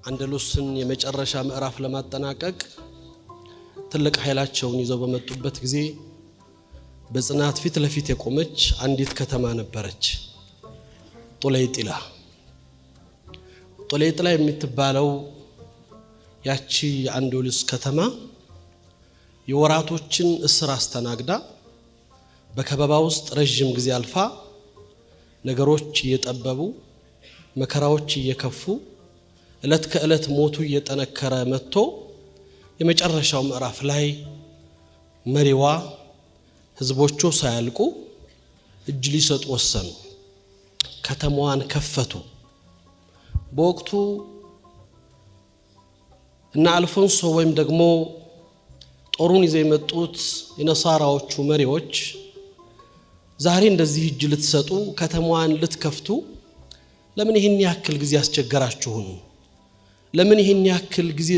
አንደሉስን የመጨረሻ ምዕራፍ ለማጠናቀቅ ትልቅ ኃይላቸውን ይዘው በመጡበት ጊዜ በጽናት ፊት ለፊት የቆመች አንዲት ከተማ ነበረች። ጦለይጥላ የምትባለው ያቺ አንደሉስ ከተማ የወራቶችን እስር አስተናግዳ በከበባ ውስጥ ረጅም ጊዜ አልፋ ነገሮች እየጠበቡ መከራዎች እየከፉ እለት ከእለት ሞቱ እየጠነከረ መጥቶ የመጨረሻው ምዕራፍ ላይ መሪዋ ህዝቦቹ ሳያልቁ እጅ ሊሰጡ ወሰኑ። ከተማዋን ከፈቱ። በወቅቱ እና አልፎንሶ ወይም ደግሞ ጦሩን ይዘው የመጡት የነሳራዎቹ መሪዎች ዛሬ እንደዚህ እጅ ልትሰጡ ከተማዋን ልትከፍቱ ለምን ይሄን ያክል ጊዜ አስቸገራችሁን? ለምን ይሄን ያክል ጊዜ